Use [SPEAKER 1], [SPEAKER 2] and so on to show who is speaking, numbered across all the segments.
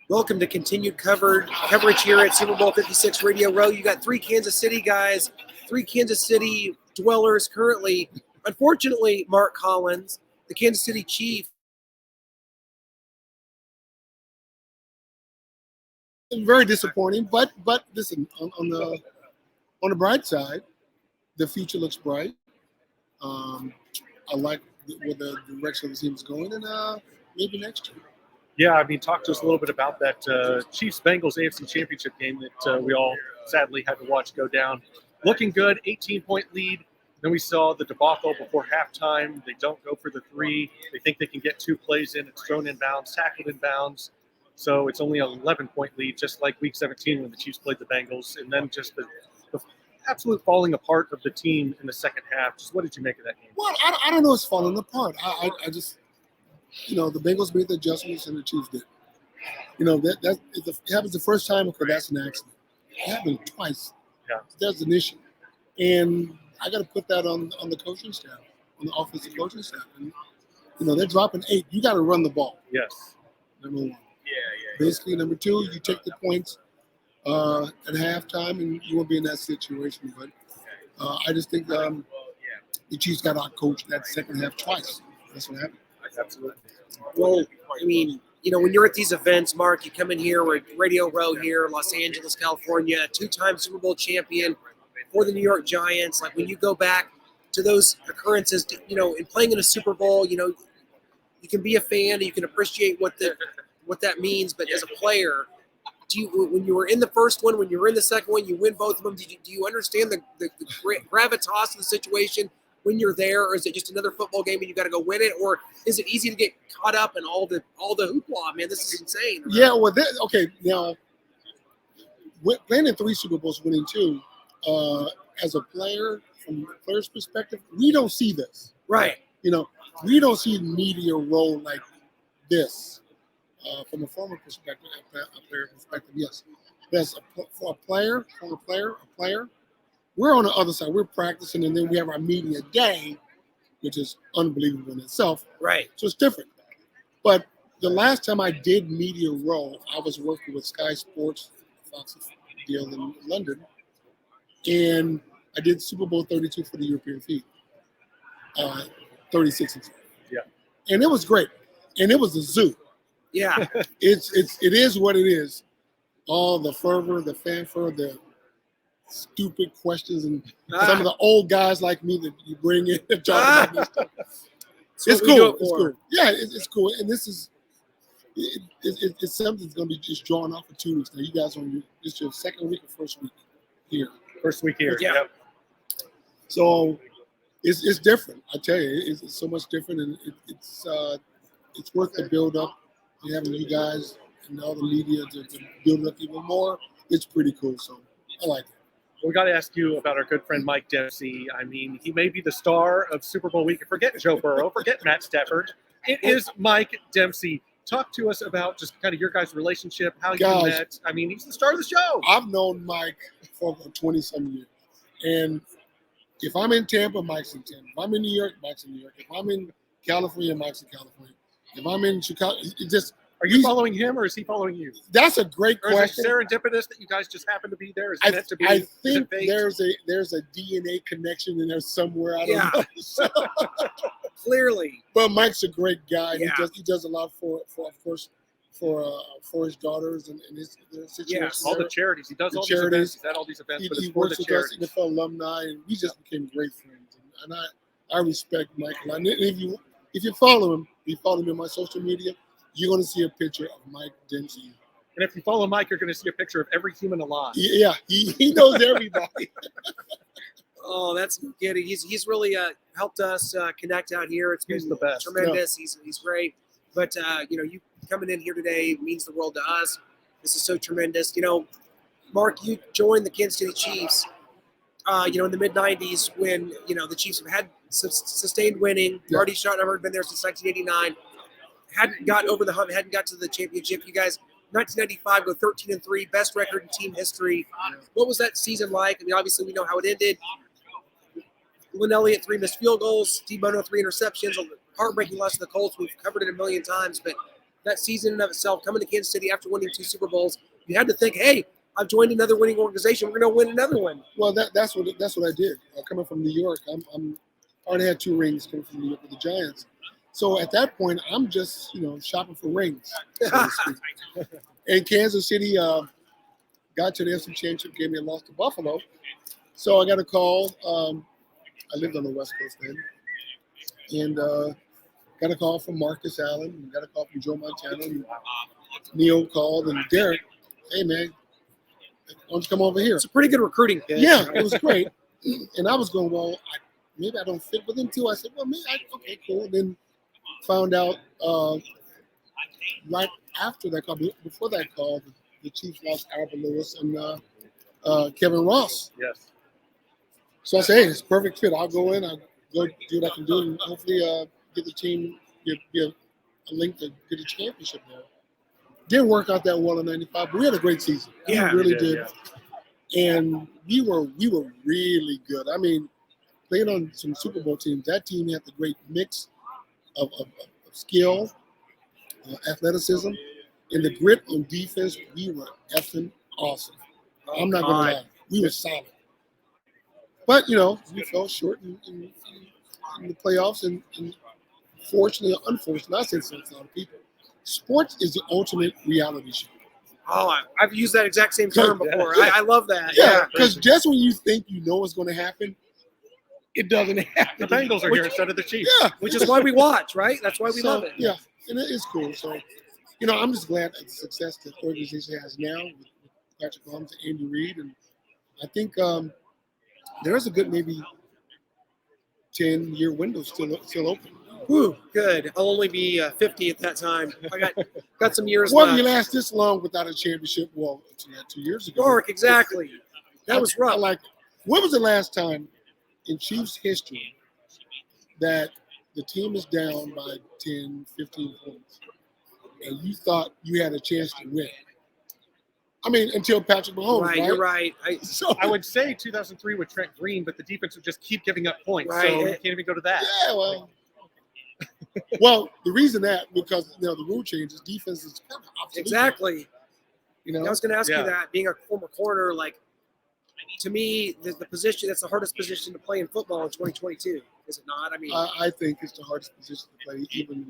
[SPEAKER 1] Welcome to continued coverage here at Super Bowl 56 Radio Row. You got three Kansas City guys, three Kansas City dwellers currently. Unfortunately, Mark Collins, the Kansas City Chief.
[SPEAKER 2] Very disappointing, but listen, on the bright side, the future looks bright. I like where the direction of the team is going, and maybe next year.
[SPEAKER 3] Yeah, I mean, talk to us a little bit about that Chiefs-Bengals AFC Championship game that we all sadly had to watch go down. Looking good, 18-point lead. Then we saw the debacle before halftime. They don't go for the three. They think they can get two plays in. It's thrown in bounds, tackled in bounds. So it's only an 11-point lead, just like Week 17 when the Chiefs played the Bengals. And then just the absolute falling apart of the team in the second half. Just what did you make of that game?
[SPEAKER 2] Well, I don't know it's falling apart. I just, the Bengals made the adjustments and the Chiefs did. It happens the first time, okay, that's an accident. It happened twice.
[SPEAKER 3] Yeah.
[SPEAKER 2] There's an issue. And I got to put that on the coaching staff, on the offensive coaching staff. And, they're dropping 8. You got to run the ball.
[SPEAKER 3] Yes.
[SPEAKER 2] Number 1. Basically, number 2, you take the points at halftime, and you won't be in that situation. But I just think the Chiefs got out-coached that second half twice. That's what happened.
[SPEAKER 3] Absolutely.
[SPEAKER 1] Well, I mean, when you're at these events, Mark, you come in here, we're at Radio Row here, Los Angeles, California, 2-time Super Bowl champion for the New York Giants. Like when you go back to those occurrences, in playing in a Super Bowl, you can be a fan and you can appreciate what that means. But as a player, when you were in the first one, when you were in the second one, you win both of them. Do you understand the gravitas of the situation when you're there, or is it just another football game and you got to go win it, or is it easy to get caught up in all the hoopla? Man, this is insane. Right?
[SPEAKER 2] Yeah, well, now playing in 3 Super Bowls, winning 2, as a player, from a player's perspective, we don't see this.
[SPEAKER 1] Right.
[SPEAKER 2] We don't see media roll like this. From a former perspective, a player perspective, yes. For a player, we're on the other side. We're practicing, and then we have our media day, which is unbelievable in itself.
[SPEAKER 1] Right.
[SPEAKER 2] So it's different. But the last time I did media roll, I was working with Sky Sports, Fox deal in London, and I did Super Bowl 32 for the European feed. 36.
[SPEAKER 3] Yeah.
[SPEAKER 2] And it was great. And it was a zoo.
[SPEAKER 1] Yeah.
[SPEAKER 2] It is what it is. All the fervor, the fanfare, the stupid questions, and some of the old guys like me that you bring in and talk about this stuff. It's cool. It's cool. Yeah, it's cool. And this is it's something that's going to be just drawn off for 2 weeks. Now, you guys this your second week or first week here?
[SPEAKER 3] First week here.
[SPEAKER 1] Yeah.
[SPEAKER 3] Yep.
[SPEAKER 2] So it's different. I tell you, it's so much different, and it's worth the build up. And having you guys and all the media to build it up even more, it's pretty cool. So I like it.
[SPEAKER 3] We got to ask you about our good friend Mike Dempsey. I mean, he may be the star of Super Bowl week. Forget Joe Burrow. Forget Matt Stafford. It is Mike Dempsey. Talk to us about just kind of your guys' relationship, how you met. I mean, he's the star of the show.
[SPEAKER 2] I've known Mike for 20-some years. And if I'm in Tampa, Mike's in Tampa. If I'm in New York, Mike's in New York. If I'm in California, Mike's in California. If I'm in Chicago,
[SPEAKER 3] Are you following him or is he following you?
[SPEAKER 2] That's a great
[SPEAKER 3] or
[SPEAKER 2] question.
[SPEAKER 3] Is it serendipitous that you guys just happen to be there? Is it meant to be?
[SPEAKER 2] I think there's a DNA connection in there somewhere. I don't know.
[SPEAKER 1] Clearly.
[SPEAKER 2] But Mike's a great guy.
[SPEAKER 1] Yeah.
[SPEAKER 2] He does a lot for of course for his daughters and his situation.
[SPEAKER 1] Yeah.
[SPEAKER 3] All the charities. He does all
[SPEAKER 2] charities.
[SPEAKER 3] these events. He's at all these events, but it's
[SPEAKER 2] He
[SPEAKER 3] for
[SPEAKER 2] works
[SPEAKER 3] the
[SPEAKER 2] with us,
[SPEAKER 3] charities.
[SPEAKER 2] NFL alumni, and we just became great friends. And I respect Mike a lot. And if you follow him, on my social media, you're going to see a picture of Mike Dempsey.
[SPEAKER 3] And if you follow Mike, you're going to see a picture of every human alive.
[SPEAKER 2] Yeah, he knows everybody.
[SPEAKER 1] Oh, that's good. He's really helped us connect out here. It's been
[SPEAKER 3] the best.
[SPEAKER 1] Tremendous. Yeah. He's great. But you coming in here today means the world to us. This is so tremendous. Mark, you joined the Kansas City Chiefs. In the mid '90s when the Chiefs have had sustained winning.
[SPEAKER 2] Yeah.
[SPEAKER 1] Marty Schottenheimer had been there since 1989. Hadn't got over the hump. Hadn't got to the championship. You guys, 1995, go 13-3, best record in team history. What was that season like? I mean, obviously we know how it ended. Lynn Elliott, 3 missed field goals. Steve Bono, 3 interceptions. A heartbreaking loss to the Colts. We've covered it a million times. But that season in of itself, coming to Kansas City after winning 2 Super Bowls, you had to think, hey, I've joined another winning organization. We're going to win another one.
[SPEAKER 2] Well, that's what I did. Coming from New York, I already had 2 rings coming from New York with the Giants. So at that point, I'm just shopping for rings, so to speak. And Kansas City got to the NFC Championship game and lost to Buffalo. So I got a call. I lived on the West Coast then, and got a call from Marcus Allen, and got a call from Joe Montana, and Neil called, and Derek, hey man, why don't you come over here?
[SPEAKER 1] It's a pretty good recruiting pitch.
[SPEAKER 2] Yeah, it was great. And I was going, well, maybe I don't fit with them too. I said, well, okay, cool. And then found out right after that call, before that call, the Chiefs lost Albert Lewis and Kevin Ross.
[SPEAKER 3] Yes.
[SPEAKER 2] So I said, hey, it's a perfect fit. I'll go in, I'll go do what I can do, and hopefully get the team, get a link to get a championship there. Didn't work out that well in '95, but we had a great season.
[SPEAKER 1] Yeah,
[SPEAKER 2] we really did. Yeah. And we were really good. I mean, playing on some Super Bowl teams, that team had the great mix of skill, athleticism, and the grit on defense. We were effing awesome. I'm not going to lie. We were solid. But, we fell short in the playoffs, and fortunately or unfortunately, I said something to a lot of people. Sports is the ultimate reality show.
[SPEAKER 1] Oh, I've used that exact same term before.
[SPEAKER 2] Yeah.
[SPEAKER 1] I love that.
[SPEAKER 2] Yeah, because just when you think you know what's going to happen, it doesn't happen.
[SPEAKER 3] The Bengals are here instead of the Chiefs.
[SPEAKER 2] Yeah.
[SPEAKER 1] Which is why we watch, right? That's why we love it.
[SPEAKER 2] Yeah, and it is cool. So, I'm just glad at the success that the organization has now with Patrick Mahomes and Andy Reid. And I think there's a good maybe 10-year window still open.
[SPEAKER 1] Whew, good. I'll only be 50 at that time. I got some years
[SPEAKER 2] Well,
[SPEAKER 1] left.
[SPEAKER 2] you last this long without a championship? Well, it's not 2 years ago.
[SPEAKER 1] York, exactly. That was rough.
[SPEAKER 2] When was the last time in Chiefs history that the team is down by 10, 15 points and you thought you had a chance to win? I mean, until Patrick Mahomes, right?
[SPEAKER 1] You're right.
[SPEAKER 3] I would say 2003 with Trent Green, but the defense would just keep giving up points.
[SPEAKER 1] Right.
[SPEAKER 3] So you can't even go to that.
[SPEAKER 2] Yeah, well, the reason because the rule changes, defense is kind of obsolete.
[SPEAKER 1] Exactly.
[SPEAKER 2] I
[SPEAKER 1] was going to ask you that. Being a former corner, to me, the position that's the hardest position to play in football in 2022. Is it not? I mean,
[SPEAKER 2] I think it's the hardest position to play, even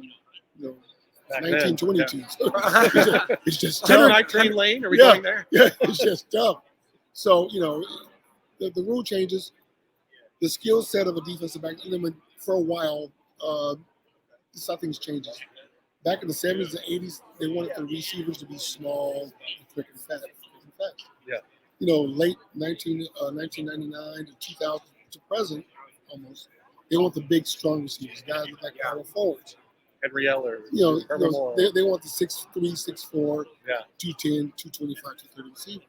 [SPEAKER 3] 1922.
[SPEAKER 2] Yeah. It's just tough.
[SPEAKER 3] Night Train Lane. Are we going there?
[SPEAKER 2] Yeah, it's just tough. So the rule changes, the skill set of a defensive back. For a while, something's changes. Back in the 70s and 80s, they wanted the receivers to be small, and quick and fast.
[SPEAKER 3] Yeah.
[SPEAKER 2] Late 1999 to 2000 to present, almost, they want the big, strong receivers, guys with power forwards.
[SPEAKER 3] Henry Eller.
[SPEAKER 2] They want the 6'3", 6'4", 210, 225, 230 receivers.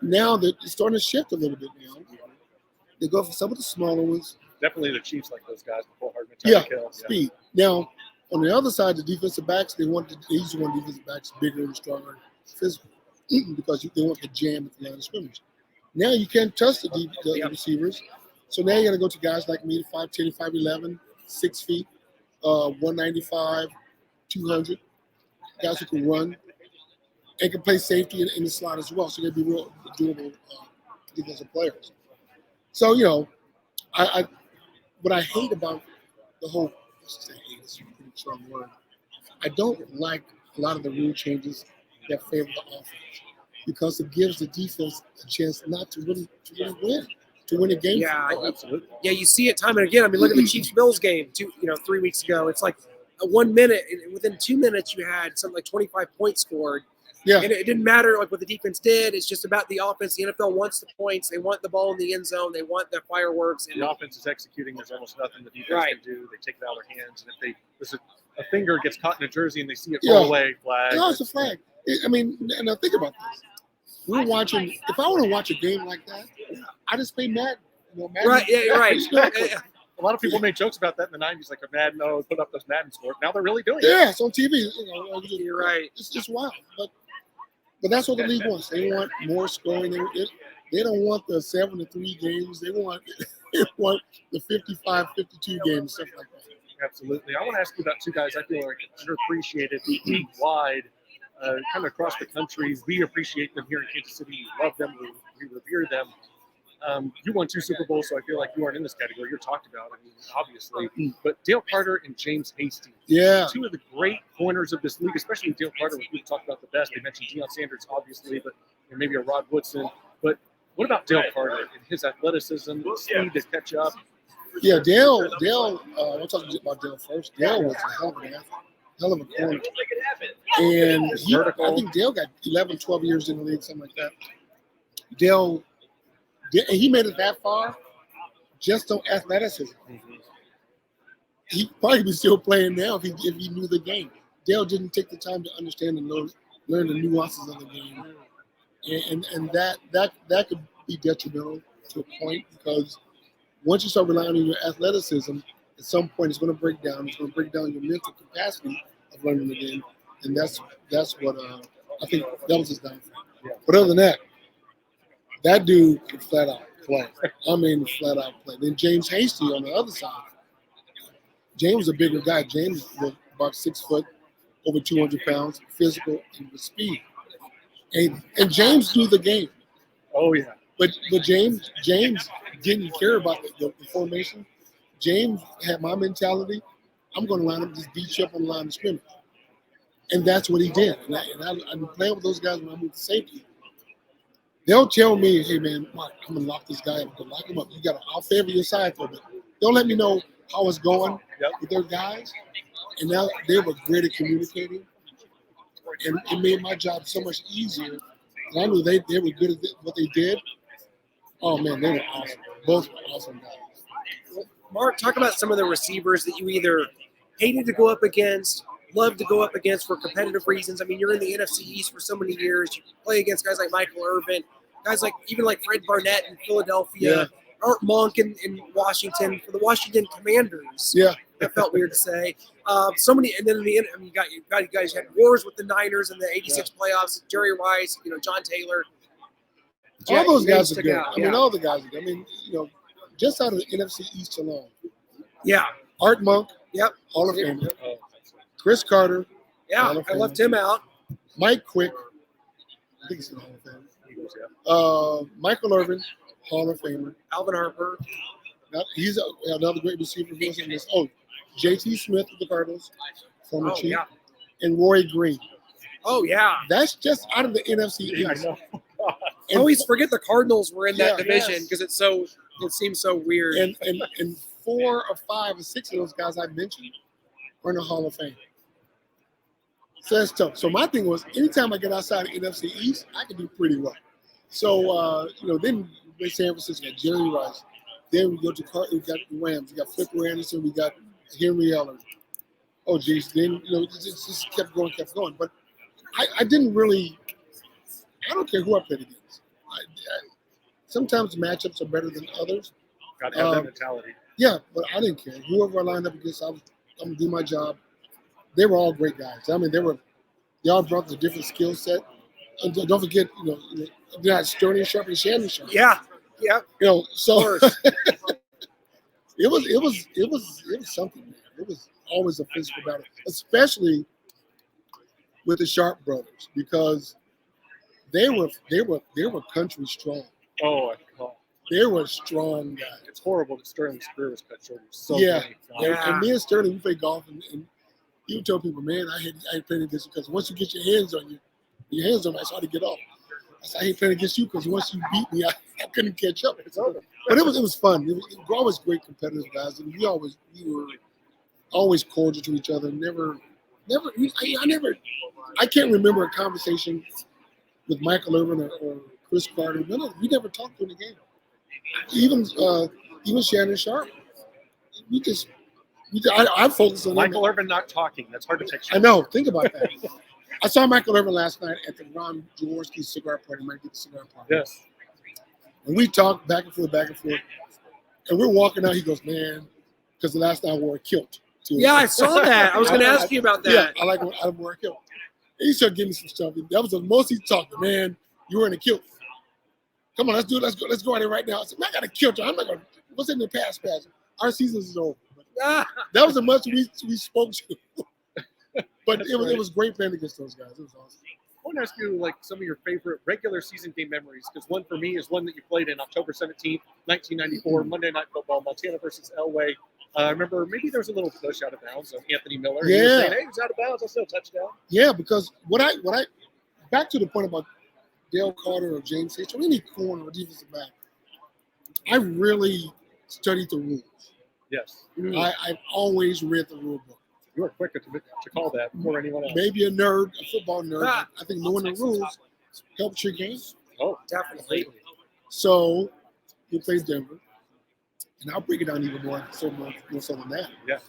[SPEAKER 2] Now that it's starting to shift a little bit now. They go for some of the smaller ones.
[SPEAKER 3] Definitely the Chiefs like those guys before Hardman.
[SPEAKER 2] Speed. Now, on the other side, the defensive backs, they usually want defensive backs bigger and stronger, physical, because they want the jam at the line of scrimmage. Now you can't touch the receivers, so now you got to go to guys like me, 5'10", 5'11", 6 feet, 195, 200, guys who can run and can play safety in the slot as well. So they'd be real doable defensive players. So what I hate about the whole, let's say hate is a pretty strong word. I don't like a lot of the rule changes that favor the offense because it gives the defense a chance not to really win a game.
[SPEAKER 1] Yeah,
[SPEAKER 3] absolutely.
[SPEAKER 1] Yeah, you see it time and again. I mean, look at the Chiefs-Bills game 3 weeks ago. It's like 1 minute, and within 2 minutes you had something like 25 points scored.
[SPEAKER 2] Yeah.
[SPEAKER 1] And it didn't matter what the defense did. It's just about the offense. The NFL wants the points. They want the ball in the end zone. They want the fireworks. And
[SPEAKER 3] the offense is executing. There's almost nothing the defense can do. They take it out of their hands. And if a finger gets caught in a jersey and they see it roll away, flag.
[SPEAKER 2] No, it's a flag. I mean, and think about this. We're watching. If I want to watch a game like that, I just play Madden. Madden.
[SPEAKER 1] Right. Yeah. You're right.
[SPEAKER 3] A lot of people made jokes about that in the '90s, like Madden, put up those Madden scores. Now they're really doing it.
[SPEAKER 2] Yeah, it's on TV.
[SPEAKER 1] You're right.
[SPEAKER 2] It's just wild. But that's what the league wants. They want more scoring. They don't want the 7-3 games. They want the 55-52 games, stuff like that.
[SPEAKER 3] Absolutely. I want to ask you about two guys I feel are underappreciated league-wide, kind of across the country. We appreciate them here in Kansas City. We love them. We revere them. You won 2 Super Bowls, so I feel like you aren't in this category. You're talked about, I mean, obviously. But Dale Carter and James Hastings,
[SPEAKER 2] Yeah.
[SPEAKER 3] two of the great corners of this league, especially Dale Carter, which we talked about the best. They mentioned Deion Sanders, obviously, but maybe a Rod Woodson. But what about Dale Carter and his athleticism, the speed to catch up?
[SPEAKER 2] Yeah, Dale, I'll talk about Dale first. Dale was a hell of an athlete, hell of a corner. And I think Dale got 11, 12 years in the league, something like that. Dale, and he made it that far just on athleticism. He'd probably be still playing now if he knew the game. Dale didn't take the time to understand and learn the nuances of the game. And that could be detrimental to a point, because once you start relying on your athleticism, at some point it's going to break down. It's going to break down your mental capacity of learning the game, and that's what I think that was his downfall. But other than that, that dude could flat out play. I mean, flat out play. Then James Hasty on the other side. James was a bigger guy. James was about 6 foot, over 200 pounds, physical, and with speed. And James knew the game.
[SPEAKER 3] Oh yeah.
[SPEAKER 2] But James didn't care about the formation. James had my mentality. I'm going to line up, just beat you up on the line of scrimmage. And that's what he did. And I've been playing with those guys when I moved to safety. They'll tell me, hey, man, Mark, I'm going to lock this guy up. Lock him up. I'll favor your side for a bit. They'll let me know how it's going with their guys. And now they were great at communicating. And it made my job so much easier. And I knew they were good at what they did. Oh, man, they were awesome. Both were awesome guys.
[SPEAKER 1] Mark, talk about some of the receivers that you either hated to go up against, loved to go up against for competitive reasons. I mean, you're in the NFC East for so many years. You play against guys like Michael Irvin, guys like Fred Barnett in Philadelphia, Art Monk in Washington, for the Washington Commanders.
[SPEAKER 2] Yeah.
[SPEAKER 1] That felt weird to say. So many, and then in the end, I mean, you guys had wars with the Niners in the '86 playoffs. Jerry Rice, John Taylor.
[SPEAKER 2] All those guys are good.
[SPEAKER 1] Out,
[SPEAKER 2] I mean, all the guys are good. I mean, just out of the NFC East alone.
[SPEAKER 1] Yeah.
[SPEAKER 2] Art Monk.
[SPEAKER 1] Yep.
[SPEAKER 2] Hall of Famer. Chris Carter.
[SPEAKER 1] Yeah, I left him out.
[SPEAKER 2] Mike Quick. I think he's in the Hall of Fame. Michael Irvin, Hall of Famer.
[SPEAKER 1] Alvin Harper.
[SPEAKER 2] He's another great receiver. J.T. Smith of the Cardinals, former chief. Yeah. And Roy Green.
[SPEAKER 1] Oh, yeah.
[SPEAKER 2] That's just out of the NFC East.
[SPEAKER 3] I know.
[SPEAKER 1] I always forget the Cardinals were in that division because it seems so weird.
[SPEAKER 2] And 4 or 5 or 6 of those guys I mentioned are in the Hall of Fame. So that's tough. So my thing was, anytime I get outside of NFC East, I can do pretty well. So then in San Francisco, we got Jerry Rice. Then we go to we got the Rams. We got Flipper Anderson. We got Henry Eller. Oh, geez. Then it just kept going. But I didn't really. I don't care who I played against. Sometimes matchups are better than others.
[SPEAKER 3] Got to have that mentality.
[SPEAKER 2] Yeah, but I didn't care. Whoever I lined up against, I'm going to do my job. They were all great guys. I mean, they all brought a different skill set. And don't forget, they're not Sterling Sharp and Shannon Sharp.
[SPEAKER 1] Yeah.
[SPEAKER 2] So it was something, man. It was always a physical battle, especially with the Sharp brothers, because they were country strong.
[SPEAKER 3] Oh,
[SPEAKER 2] they were strong guys.
[SPEAKER 3] It's horrible that Sterling's career was cut short.
[SPEAKER 2] And me and Sterling, we play golf, and you tell people, man, I hate playing against you, because once you get your hands on me, it's hard to get off. I hate playing against you because once you beat me, I couldn't catch up. But it was fun. We were always great competitive guys, and we were always cordial to each other. I can't remember a conversation with Michael Irvin or Chris Carter. We never talked during the game. Even Shannon Sharp. I focused on
[SPEAKER 3] Michael Irvin not talking. That's hard to picture.
[SPEAKER 2] I know. Think about that. I saw Michael Irvin last night at the Ron Jaworski cigar party. Might get the cigar party.
[SPEAKER 3] Yes.
[SPEAKER 2] And we talked back and forth. And we're walking out. He goes, man, because the last night I wore a kilt.
[SPEAKER 1] Yeah, I saw that. I was going to ask you about that.
[SPEAKER 2] Yeah, I wore a kilt. And he started giving me some stuff. That was the most he talked. Man, you were in a kilt. Come on, let's do it. Let's go at it right now. I said, man, I got a kilt. I'm not going to. What's in the past? Our season is over. That was the much we spoke to. But it was great playing against those guys. It was awesome.
[SPEAKER 3] I want to ask you, like, some of your favorite regular season game memories, because one for me is one that you played in October 17th, 1994, Monday Night Football, Montana versus Elway. I remember maybe there was a little push out of bounds of Anthony Miller.
[SPEAKER 2] Yeah.
[SPEAKER 3] He was saying, hey, it was out of bounds. I still touchdown.
[SPEAKER 2] Yeah, because what I back to the point about Dale Carter or James H. or any corner or defensive back, I really studied the rules.
[SPEAKER 3] Yes.
[SPEAKER 2] I've always read the rule book.
[SPEAKER 3] You were quicker to call that before anyone else.
[SPEAKER 2] Maybe a nerd, a football nerd. But I think knowing the rules helps your game.
[SPEAKER 3] Oh,
[SPEAKER 1] Definitely.
[SPEAKER 2] So we played Denver, and I'll break it down even more so than that.
[SPEAKER 3] Yeah.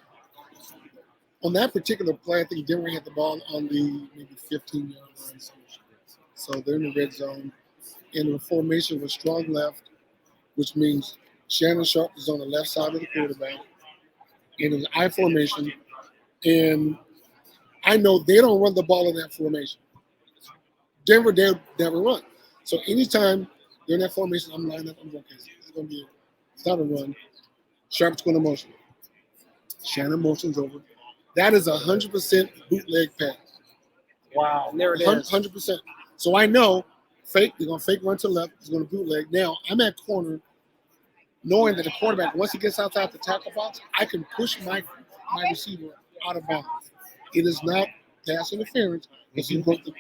[SPEAKER 2] On that particular play, I think Denver had the ball on the maybe 15-yard line. So they're in the red zone, and the formation was strong left, which means Shannon Sharp is on the left side of the quarterback, and an I formation. And I know they don't run the ball in that formation. Denver, they never run. So anytime they're in that formation, I'm lined up. I'm okay. It's not a run. Sharp's going to motion. Shannon motions over. That is 100% bootleg pass.
[SPEAKER 1] Wow. And there it is.
[SPEAKER 2] 100%. So I know fake. They're going to fake run to the left. He's going to bootleg. Now I'm at corner, knowing that the quarterback, once he gets outside the tackle box, I can push my receiver out of bounds. It is not pass interference because he broke the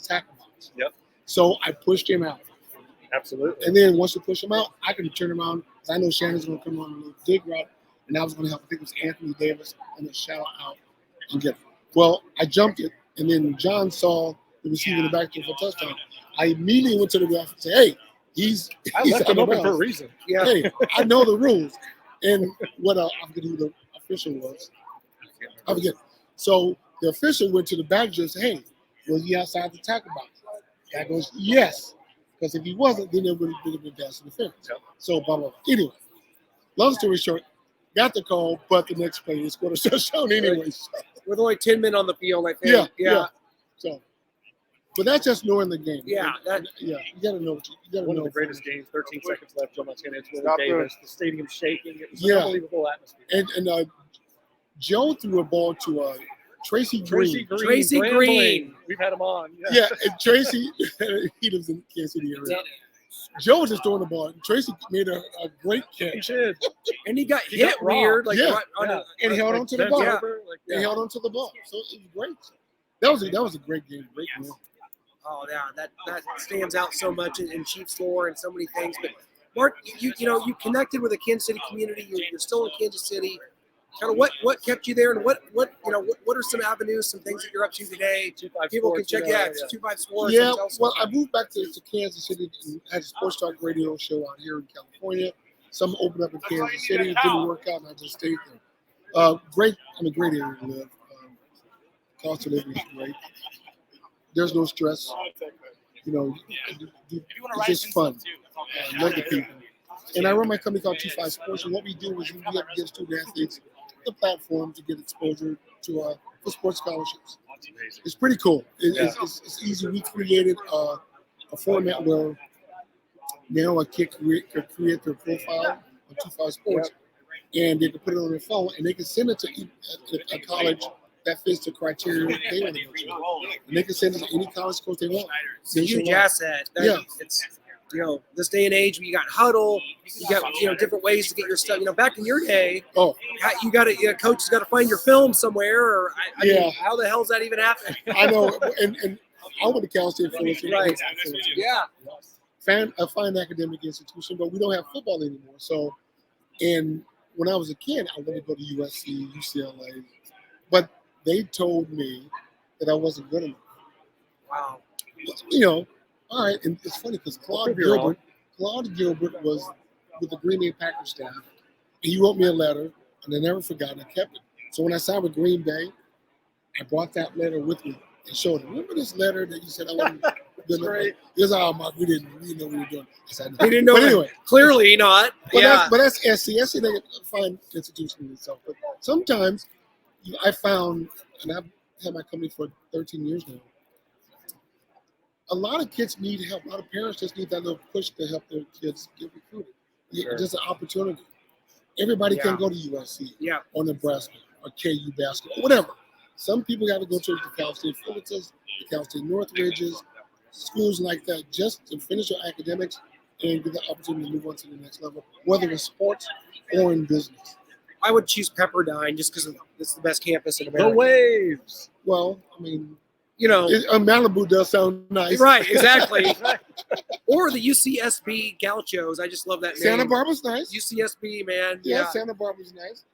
[SPEAKER 2] tackle box.
[SPEAKER 3] Yep.
[SPEAKER 2] So I pushed him out.
[SPEAKER 3] Absolutely.
[SPEAKER 2] And then once you push him out, I can turn around because I know Shannon's going to come on a little dig route, and I was going to help. I think it was Anthony Davis on the shout out and get it. Well, I jumped it, and then John saw the receiver in the back door for a touchdown. I immediately went to the ref and said, "Hey, he's
[SPEAKER 3] left him
[SPEAKER 2] out of
[SPEAKER 3] open for a
[SPEAKER 2] bounds.
[SPEAKER 3] reason."
[SPEAKER 1] Yeah.
[SPEAKER 2] Hey, I know the rules." And what I forget who the official was. I forget. So the official went to the back judge and said, "Hey, was he outside the tackle box?" Guy goes, "Yes." Because if he wasn't, then it would have been pass interference.
[SPEAKER 3] Yep.
[SPEAKER 2] So, blah, blah, blah. Anyway, long story short, got the call, but the next play, they scored a touchdown anyway. So,
[SPEAKER 1] With only 10 men on the field, I think.
[SPEAKER 2] yeah. So, but that's just knowing the game.
[SPEAKER 1] Yeah,
[SPEAKER 2] You got to know what you got to know.
[SPEAKER 3] One of the greatest games, 13 seconds left, Joe Montana, it's Willie
[SPEAKER 4] Stop
[SPEAKER 3] Davis, the stadium shaking. It was an
[SPEAKER 2] Yeah.
[SPEAKER 3] unbelievable atmosphere.
[SPEAKER 2] And Joe threw a ball to Tracy Green.
[SPEAKER 1] Tracy Green.
[SPEAKER 3] We've had him on.
[SPEAKER 2] Yeah, and Tracy, he lives in Kansas City area. Joe was just throwing the ball. Tracy made a great
[SPEAKER 3] He
[SPEAKER 2] catch.
[SPEAKER 3] did.
[SPEAKER 1] And he got
[SPEAKER 3] He
[SPEAKER 1] hit
[SPEAKER 3] got robbed.
[SPEAKER 1] weird. Like,
[SPEAKER 2] Yeah.
[SPEAKER 1] right on
[SPEAKER 3] Yeah.
[SPEAKER 2] And he held on to the
[SPEAKER 3] Vince
[SPEAKER 2] ball.
[SPEAKER 3] Weber, like,
[SPEAKER 2] He held on to the ball. So it was great. That was a great game. Great game.
[SPEAKER 1] Oh, yeah, that stands out so much in Chiefs lore and so many things. But Mark, you connected with the Kansas City community. You're still in Kansas City. Kind of what kept you there, and what are some avenues, some things that you're up to today?
[SPEAKER 3] 2-5
[SPEAKER 1] People can
[SPEAKER 3] Sports,
[SPEAKER 1] check.
[SPEAKER 3] yeah,
[SPEAKER 1] It's 25 Sports.
[SPEAKER 2] Yeah,
[SPEAKER 1] and tell us
[SPEAKER 2] well,
[SPEAKER 1] about
[SPEAKER 2] I moved back to Kansas City and had a sports talk radio show out here in California. Some opened up in Kansas City. It didn't work out, and I just stayed there. Great area to live. Cost of living is great. There's no stress. It's just fun. I love the people. And I run my company called 25 Sports, and what we do is we have to give student athletes the platform to get exposure to for sports scholarships. It's pretty cool. It's easy. We created a format where now a kid could create their profile on 25 Sports, and they can put it on their phone, and they can send it to a college that fits the criteria they want to go to. And they can send it to any college coach they want.
[SPEAKER 1] It's a huge asset. It's this day and age, you got Huddle, you got different ways to get your stuff. Back in your day, you got to coach's got to find your film somewhere, or I mean, how the hell's that even happen?
[SPEAKER 2] I know, and I went to Cal State Fullerton.
[SPEAKER 1] Right. Yeah.
[SPEAKER 2] A fine academic institution, but we don't have football anymore. So, and when I was a kid, I wanted to go to USC, UCLA, but they told me that I wasn't good enough.
[SPEAKER 1] Wow.
[SPEAKER 2] All right, and it's funny because Claude Gilbert was with the Green Bay Packers staff, and he wrote me a letter, and I never forgot. I kept it. So when I signed with Green Bay, I brought that letter with me and showed him. Remember this letter that you said I wasn't good enough? He was Mark, we didn't know what we were doing. I said, no.
[SPEAKER 1] He didn't know.
[SPEAKER 2] But anyway,
[SPEAKER 1] clearly not.
[SPEAKER 2] But that's SC. SC, they find institution in itself. But sometimes I found, and I've had my company for 13 years now. A lot of kids need help. A lot of parents just need that little push to help their kids get recruited.
[SPEAKER 3] Sure.
[SPEAKER 2] Just an opportunity. Everybody
[SPEAKER 1] Yeah.
[SPEAKER 2] can go to USC
[SPEAKER 1] Yeah.
[SPEAKER 2] or Nebraska or KU basketball, whatever. Some people got to go to the Cal State Fullertons, the Cal State Northridges, schools like that, just to finish their academics and get the opportunity to move on to the next level, whether in sports or in business.
[SPEAKER 1] I would choose Pepperdine just because it's the best campus in
[SPEAKER 3] The
[SPEAKER 1] America.
[SPEAKER 3] waves.
[SPEAKER 2] Well, I mean,
[SPEAKER 1] You know,
[SPEAKER 2] Malibu does sound nice.
[SPEAKER 1] right? Exactly. Or the UCSB Gauchos. I just love that name.
[SPEAKER 2] Santa Barbara's nice.
[SPEAKER 1] UCSB, man.
[SPEAKER 2] Yeah, Santa Barbara's nice.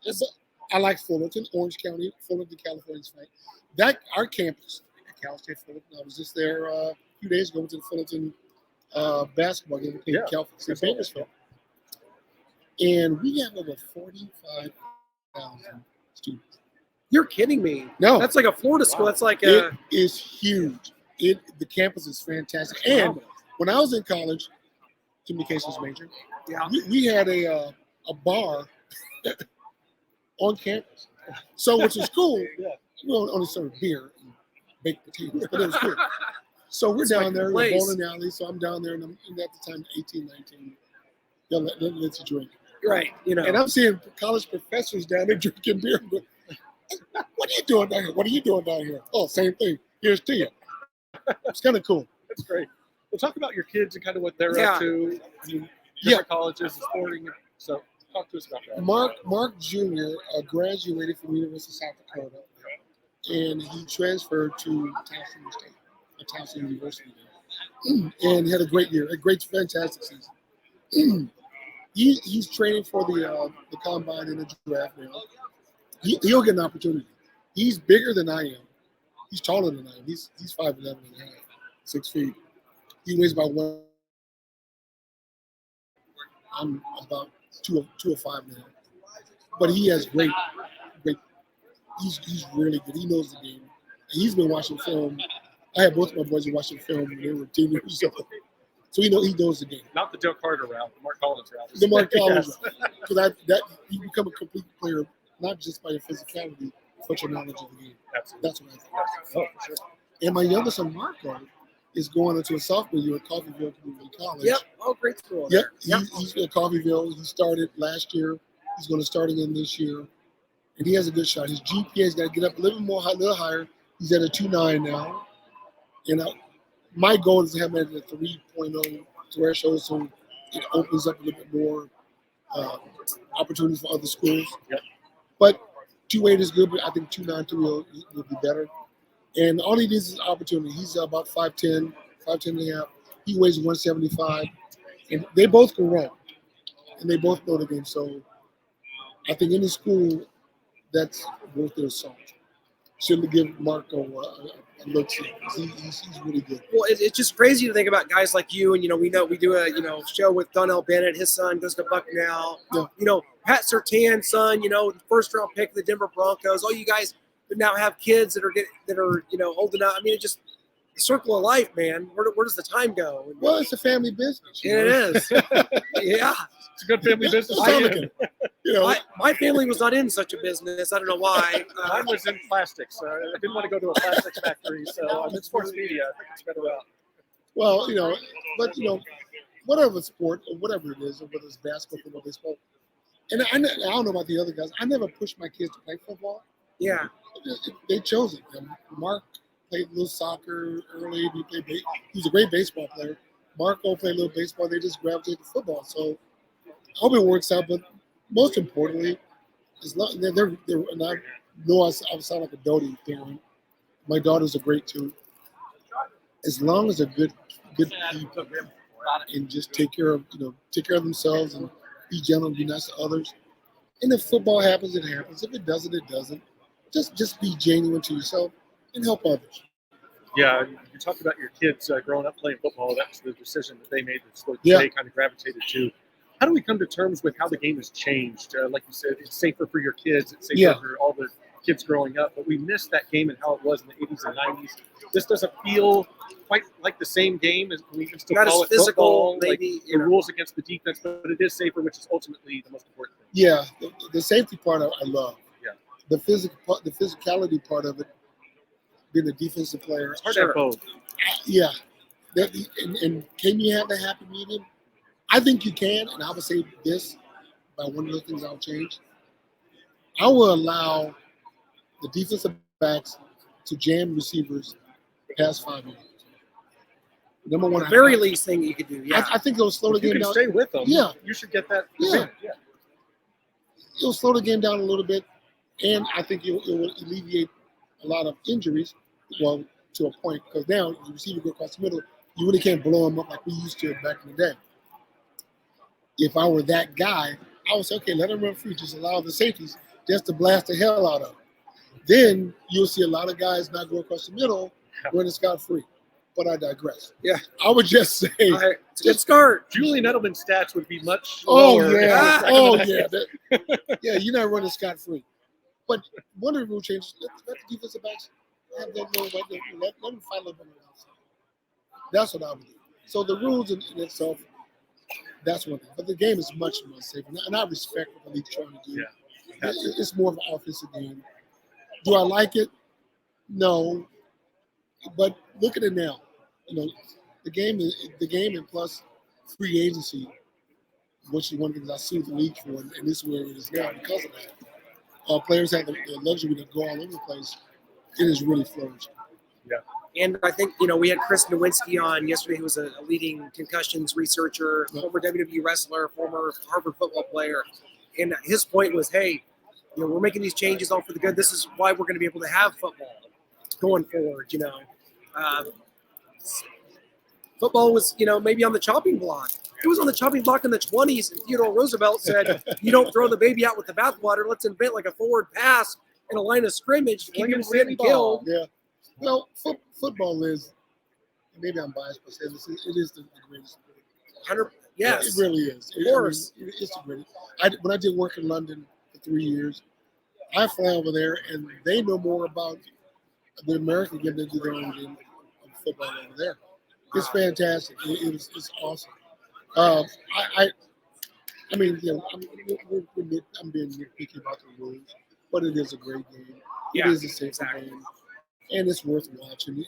[SPEAKER 2] I like Fullerton, Orange County, Fullerton, California's fine. That our campus, Cal State Fullerton. I was just there a few days ago. Went to the Fullerton basketball game in Cal State Bakersfield, and we have over 45,000 students.
[SPEAKER 1] You're kidding me.
[SPEAKER 2] No,
[SPEAKER 1] That's like a Florida school. That's like
[SPEAKER 2] it is huge. The campus is fantastic. And when I was in college, communications major,
[SPEAKER 1] yeah.
[SPEAKER 2] we had a bar on campus. So, which is cool. We only serve beer and baked potatoes, but it was good. So we're
[SPEAKER 1] It's
[SPEAKER 2] down
[SPEAKER 1] like
[SPEAKER 2] there
[SPEAKER 1] the
[SPEAKER 2] in
[SPEAKER 1] place.
[SPEAKER 2] the bowling alley. So I'm down there, and I'm at the time 18, 19. They'll let you drink.
[SPEAKER 1] Right. You know.
[SPEAKER 2] And I'm seeing college professors down there drinking beer. What are you doing down here? What are you doing down here? Oh, same thing. Here's to you. It's kind of cool.
[SPEAKER 3] That's great. Well, talk about your kids and kind of what they're
[SPEAKER 1] Yeah.
[SPEAKER 3] up to. I mean,
[SPEAKER 2] Yeah.
[SPEAKER 3] different colleges and sporting. So talk to us about that.
[SPEAKER 2] Mark Jr. Graduated from the University of South Dakota, and he transferred to Towson University, and had a great year, fantastic season. He's training for the combine and the draft now. He'll get an opportunity. He's bigger than I am. He's taller than I am. He's 5'11" and a half, 6 feet. He weighs about 1. I'm about 205 now. But he has great. He's really good. He knows the game. And he's been watching film. I had both of my boys watching film when they were teenagers. So he knows the game.
[SPEAKER 3] Not the Joe Carter route, the Mark Collins route.
[SPEAKER 2] The Mark Collins
[SPEAKER 3] Yes.
[SPEAKER 2] route. Because that you become a complete player, not just by your physicality, but your knowledge of the game.
[SPEAKER 3] Absolutely.
[SPEAKER 2] That's what I think.
[SPEAKER 3] Oh, for sure.
[SPEAKER 2] And my youngest son, Marco, is going into a sophomore year at Coffeyville Community College.
[SPEAKER 1] Yep. Oh, great school.
[SPEAKER 2] Yep.
[SPEAKER 1] Yep.
[SPEAKER 2] He's at Coffeyville. He started last year. He's going to start again this year. And he has a good shot. His GPA's got to get up a little more, a little higher. He's at a 2.9 now. And my goal is to have him at a 3.0 threshold, so it opens up a little bit more opportunities for other schools.
[SPEAKER 3] Yep.
[SPEAKER 2] But 2.8 is good, but I think 2.9 will be better. And all he needs is opportunity. He's about 5'10", 5'10" and a half. He weighs 175. And they both can run. And they both know the game. So I think any school that's worth their salt should give Marco a look. He's really good.
[SPEAKER 1] Well, it's just crazy to think about guys like you, and we do a show with Donnell Bennett. His son goes to Bucknell.
[SPEAKER 2] Yeah.
[SPEAKER 1] Pat Surtain's son, the first round pick of the Denver Broncos. All you guys that now have kids that are old enough. I mean, it just the circle of life, man. Where does the time go?
[SPEAKER 2] Well, it's a family business.
[SPEAKER 1] It is. Yeah.
[SPEAKER 3] It's a good family business.
[SPEAKER 1] My family was not in such a business. I don't know why.
[SPEAKER 3] Mine was in plastics. I didn't want to go to a plastics factory, so I'm in sports media. I think it's better route.
[SPEAKER 2] Well, but whatever sport or whatever it is, or whether it's basketball, football, baseball, and I don't know about the other guys. I never pushed my kids to play football.
[SPEAKER 1] Yeah.
[SPEAKER 2] They chose it. Mark played a little soccer early. He's a great baseball player. Marco played a little baseball. They just gravitated to football. So I hope it works out. But most importantly, as long they're and I know I sound like a doting parent. My daughters are great too. As long as they're good people and just take care of themselves and be gentle and be nice to others. And if football happens, it happens. If it doesn't, it doesn't. Just be genuine to yourself and help others.
[SPEAKER 3] Yeah, you talked about your kids growing up playing football. That's the decision that they made. That's what
[SPEAKER 2] Yeah.
[SPEAKER 3] they kind of gravitated to. How do we come to terms with how the game has changed? Like you said, it's safer for your kids. It's safer for all the kids growing up. But we missed that game and how it was in the 80s and 90s. This doesn't feel quite like the same game. As we can still
[SPEAKER 1] Not
[SPEAKER 3] call
[SPEAKER 1] as
[SPEAKER 3] it
[SPEAKER 1] physical,
[SPEAKER 3] football,
[SPEAKER 1] maybe.
[SPEAKER 3] like the rules against the defense, but it is safer, which is ultimately the most important thing.
[SPEAKER 2] Yeah, the safety part I love.
[SPEAKER 3] Yeah.
[SPEAKER 2] The physicality part of it, being a defensive player.
[SPEAKER 3] It's hard to have both.
[SPEAKER 2] Yeah. And can you have a happy medium? I think you can, and I would say this. about one of the things I'll change. I will allow the defensive backs to jam receivers past 5 yards. Number one,
[SPEAKER 1] The very least thing you could do. Yeah.
[SPEAKER 2] I think it'll slow the
[SPEAKER 3] If you
[SPEAKER 2] game
[SPEAKER 3] can
[SPEAKER 2] down.
[SPEAKER 3] stay with them,
[SPEAKER 2] Yeah.
[SPEAKER 3] you should get that.
[SPEAKER 2] Yeah.
[SPEAKER 3] advantage, yeah.
[SPEAKER 2] It'll slow the game down a little bit, and I think it will alleviate a lot of injuries. Well, to a point, because now the receiver go across the middle, you really can't blow them up like we used to back in the day. If I were that guy, I would say, okay, let them run free. Just allow the safeties just to blast the hell out of them. Then you'll see a lot of guys not go across the middle when it's got free. But I digress.
[SPEAKER 1] Yeah.
[SPEAKER 2] I would just say,
[SPEAKER 1] It's a good start.
[SPEAKER 3] Julian Edelman's stats would be much
[SPEAKER 2] oh
[SPEAKER 3] lower.
[SPEAKER 2] yeah,
[SPEAKER 3] if
[SPEAKER 2] oh
[SPEAKER 3] he was
[SPEAKER 2] yeah,
[SPEAKER 3] second.
[SPEAKER 2] yeah. You're not running scot free. But one of the rule changes, let the defensive backs have that little right. Let them fight a little bit on the outside. That's what I would do. So the rules in itself, that's one thing. But the game is much more safe, and I respect what the league's trying to do.
[SPEAKER 3] Yeah.
[SPEAKER 2] It's more of an offensive game. Do I like it? No. But look at it now. You know, the game and plus free agency, which is one of the things I see the league for, and this is where it is now because of that. Players have the luxury to go all over the place. It is really flourishing.
[SPEAKER 1] And I think, we had Chris Nowinski on yesterday, who was a leading concussions researcher, former WWE wrestler, former Harvard football player. And his point was, hey, we're making these changes all for the good. This is why we're going to be able to have football going forward, Football was, maybe on the chopping block. It was on the chopping block in the 20s, and Theodore Roosevelt said, you don't throw the baby out with the bathwater. Let's invent like a forward pass in a line of scrimmage to keep people from getting killed.
[SPEAKER 2] Yeah. Well, football is, maybe I'm biased, but it is the greatest.
[SPEAKER 1] 100, yes.
[SPEAKER 2] It really is.
[SPEAKER 1] Of course.
[SPEAKER 2] It's the greatest. When I did work in London for 3 years, I fly over there, and they know more about the American game than they do their own game of football over there. It's fantastic. It's awesome. I mean, I'm being nitpicky about the rules, but it is a great game.
[SPEAKER 1] Yeah,
[SPEAKER 2] it is a safe game, and it's worth watching.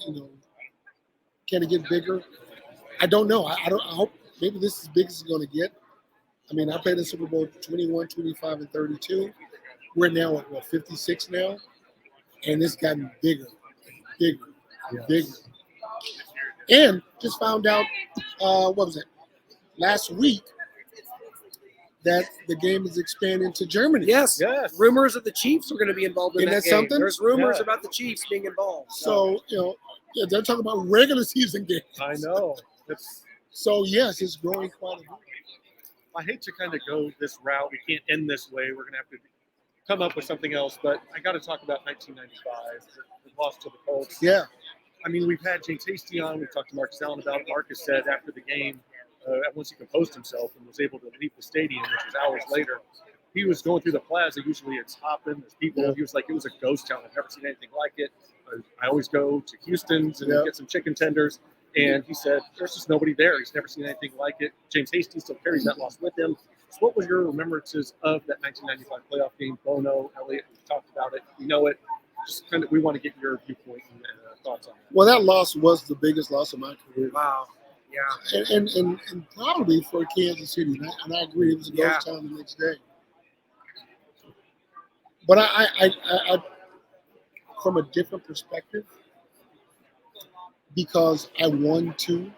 [SPEAKER 2] Can it get bigger? I don't know. I hope maybe this is as big as it's going to get. I mean, I played in Super Bowl 21, 25, and 32. We're now at 56 now, and it's gotten bigger, bigger. And just found out, what was it, last week, that the game is expanding to Germany.
[SPEAKER 1] Yes. Rumors that the Chiefs are going to be involved in
[SPEAKER 2] Isn't
[SPEAKER 1] that
[SPEAKER 2] that
[SPEAKER 1] game.
[SPEAKER 2] something?
[SPEAKER 1] There's rumors about the Chiefs being involved.
[SPEAKER 2] So, they're talking about regular season games.
[SPEAKER 3] I know.
[SPEAKER 2] So, yes, it's growing quite a bit.
[SPEAKER 3] I hate to kind of go this route. We can't end this way. We're going to have to come up with something else. But I got to talk about 1995, the loss to the Colts.
[SPEAKER 2] Yeah.
[SPEAKER 3] I mean, we've had James Hastings on. We've talked to Marcus Allen about it. Marcus said after the game, once he composed himself and was able to leave the stadium, which was hours later, he was going through the plaza. Usually it's hopping. There's people. Yeah. He was like, it was a ghost town. I've never seen anything like it. I always go to Houston's and get some chicken tenders. And he said, there's just nobody there. He's never seen anything like it. James Hastings still carries that loss with him. So what was your remembrances of that 1995 playoff game? Bono, Elliott, we talked about it. We know it. Just kind of, we want to get your viewpoint and thoughts on that.
[SPEAKER 2] Well, that loss was the biggest loss of my career.
[SPEAKER 1] Wow. Yeah.
[SPEAKER 2] And probably for Kansas City. And I agree. It was a ghost town the next day. But I from a different perspective, because I won two.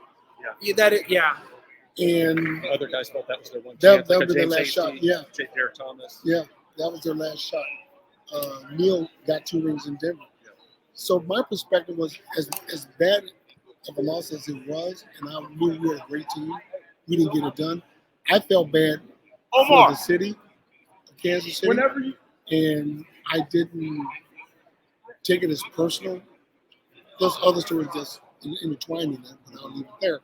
[SPEAKER 2] And
[SPEAKER 3] other guys felt that was their one
[SPEAKER 2] that
[SPEAKER 3] chance.
[SPEAKER 2] That was their last shot. Yeah.
[SPEAKER 3] Derek Thomas.
[SPEAKER 2] Yeah, that was their last shot. Neil got 2 rings in Denver. Yeah. So my perspective was as bad of a loss as it was, and I knew we were a great team. We didn't get it done. I felt bad for the city, Kansas City. And I didn't take it as personal. There's other stories just intertwined in that, but I'll leave it there.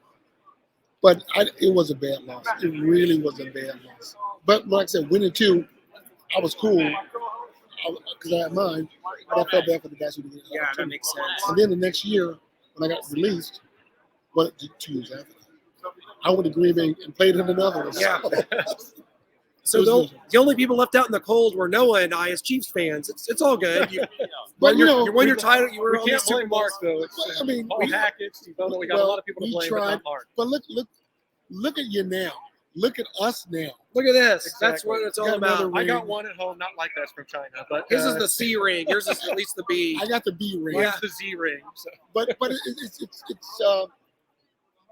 [SPEAKER 2] But it was a bad loss. It really was a bad loss. But like I said, winning 2, I was cool because I had mine, but I felt bad for the guys who didn't.
[SPEAKER 1] Yeah, that makes sense.
[SPEAKER 2] And then the next year, when I got released, 2 years after, I went to Green Bay and played in another one.
[SPEAKER 1] Yeah. So the only people left out in the cold were Noah and I as Chiefs fans. It's all good. You won your title. You were on the Super Bowl.
[SPEAKER 3] Mark though.
[SPEAKER 2] I mean,
[SPEAKER 3] Paul Hackett, Steve Bono. We got a lot of people to blame.
[SPEAKER 2] But look at you now. Look at us now.
[SPEAKER 1] Look at this. That's
[SPEAKER 3] Exactly.
[SPEAKER 1] what it's all
[SPEAKER 2] Got another
[SPEAKER 1] about.
[SPEAKER 2] ring.
[SPEAKER 3] I got one at home, not like that, from China, but
[SPEAKER 1] His is the C ring. Yours is at least the B.
[SPEAKER 2] I got the B ring.
[SPEAKER 3] mine's the Z ring. So.
[SPEAKER 2] But it's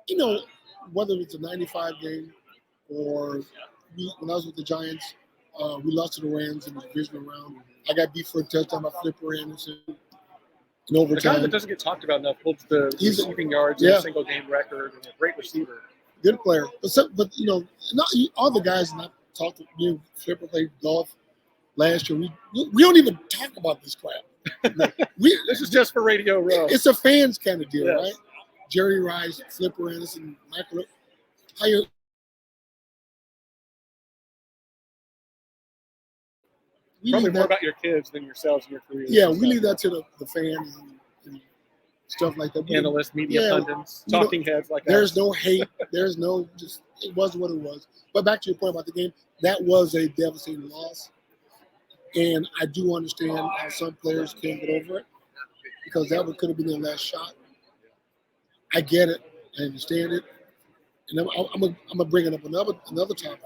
[SPEAKER 2] you know, whether it's a 95 game or when I was with the Giants, we lost to the Rams in the divisional round. I got beat for a touchdown by Flipper Anderson in
[SPEAKER 3] The guy
[SPEAKER 2] overtime.
[SPEAKER 3] that doesn't get talked about enough holds the
[SPEAKER 2] He's-
[SPEAKER 3] receiving yards
[SPEAKER 2] yeah.
[SPEAKER 3] in a single game record and a great receiver.
[SPEAKER 2] Good player. But you know, not all the guys not talked to me. Flipper played golf last year. We don't even talk about this crap.
[SPEAKER 3] This is just for Radio Row.
[SPEAKER 2] It's a fans kind of deal,
[SPEAKER 3] Yes.
[SPEAKER 2] right? Jerry Rice, Flipper Anderson, Michael. How you? We
[SPEAKER 3] Probably
[SPEAKER 2] leave
[SPEAKER 3] more
[SPEAKER 2] that,
[SPEAKER 3] about your kids than yourselves and your careers.
[SPEAKER 2] yeah, we leave that to the fans and stuff like that.
[SPEAKER 3] Analysts, media
[SPEAKER 2] Yeah,
[SPEAKER 3] pundits, talking heads like that.
[SPEAKER 2] There's no hate. There's no just. It was what it was. But back to your point about the game, that was a devastating loss, and I do understand how some players can't get over it because that could have been their last shot. I get it. I understand it, and I'm gonna bring it up another topic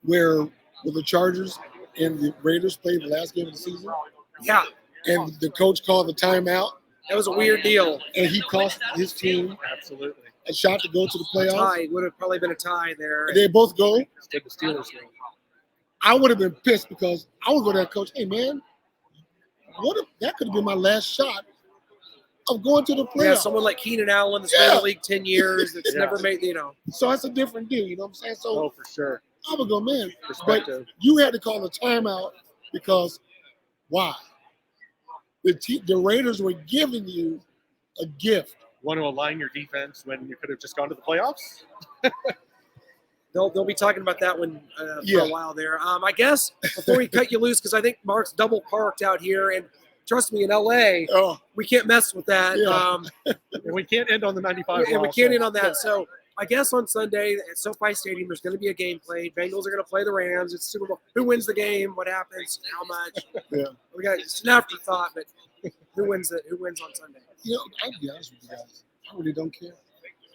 [SPEAKER 2] where the Chargers and the Raiders played the last game of the season,
[SPEAKER 1] Yeah,
[SPEAKER 2] and the coach called the timeout,
[SPEAKER 1] that was a weird deal.
[SPEAKER 2] and he cost his team
[SPEAKER 3] Absolutely.
[SPEAKER 2] a shot to go to the playoffs.
[SPEAKER 1] Tie would have probably been a tie there.
[SPEAKER 2] They both go.
[SPEAKER 3] Did the Steelers win?
[SPEAKER 2] I would have been pissed because I would go to that coach. Hey man, what if that could have been my last shot of going to the
[SPEAKER 1] Yeah,
[SPEAKER 2] playoffs?
[SPEAKER 1] someone like Keenan Allen that's been in
[SPEAKER 2] Yeah.
[SPEAKER 1] the league 10 years that's
[SPEAKER 3] Yeah.
[SPEAKER 1] never made,
[SPEAKER 2] So that's a different deal. You know what I'm saying? So
[SPEAKER 3] Oh, for sure.
[SPEAKER 2] I would go, man. But
[SPEAKER 3] Perspective.
[SPEAKER 2] you had to call a timeout because why? The Raiders were giving you a gift.
[SPEAKER 3] Want to align your defense when you could have just gone to the playoffs?
[SPEAKER 1] They'll be talking about that one for
[SPEAKER 2] Yeah.
[SPEAKER 1] a while there. I guess before we cut you loose, because I think Mark's double parked out here, and trust me, in LA,
[SPEAKER 2] Oh,
[SPEAKER 1] we can't mess with that.
[SPEAKER 2] Yeah.
[SPEAKER 3] And we can't end on the 95
[SPEAKER 1] And we
[SPEAKER 3] loss,
[SPEAKER 1] can't
[SPEAKER 3] so-
[SPEAKER 1] end on that. So I guess on Sunday at SoFi Stadium, there's going to be a game played. Bengals are going to play the Rams. It's Super Bowl. Who wins the game? What happens? How much?
[SPEAKER 2] Yeah.
[SPEAKER 1] We got it's an afterthought, but who wins it? Who wins on Sunday?
[SPEAKER 2] you know, I'll be honest with you guys. I really don't care.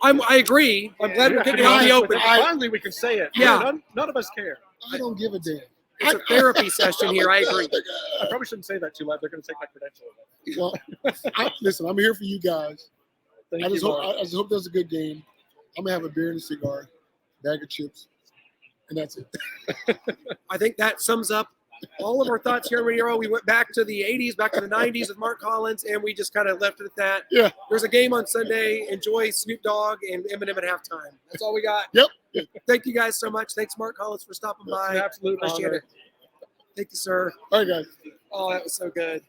[SPEAKER 1] I agree. I'm glad we're getting it out in the open.
[SPEAKER 3] Finally, we can say it.
[SPEAKER 1] Yeah.
[SPEAKER 3] None of us care.
[SPEAKER 2] I don't give a damn.
[SPEAKER 1] It's a therapy session here. I agree.
[SPEAKER 3] I probably shouldn't say that too loud. They're going to take my credential.
[SPEAKER 2] Well, listen, I'm here for you guys.
[SPEAKER 3] Thank
[SPEAKER 2] I
[SPEAKER 3] you,
[SPEAKER 2] just hope
[SPEAKER 3] Mark.
[SPEAKER 2] I just hope there's a good game. I'm gonna have a beer and a cigar, bag of chips, and that's it.
[SPEAKER 1] I think that sums up all of our thoughts here on Radio Row. We went back to the 80s, back to the 90s with Mark Collins, and we just kind of left it at that.
[SPEAKER 2] Yeah.
[SPEAKER 1] There's a game on Sunday. Enjoy Snoop Dogg and Eminem at halftime. That's all we got.
[SPEAKER 2] Yep.
[SPEAKER 1] Thank you guys so much. Thanks, Mark Collins, for stopping
[SPEAKER 3] It's an
[SPEAKER 1] by.
[SPEAKER 3] absolute
[SPEAKER 1] Appreciate
[SPEAKER 3] honor.
[SPEAKER 1] it. Thank you, sir.
[SPEAKER 2] All right, guys.
[SPEAKER 1] Oh, that was so good.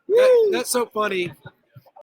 [SPEAKER 2] Woo!
[SPEAKER 1] That's so funny.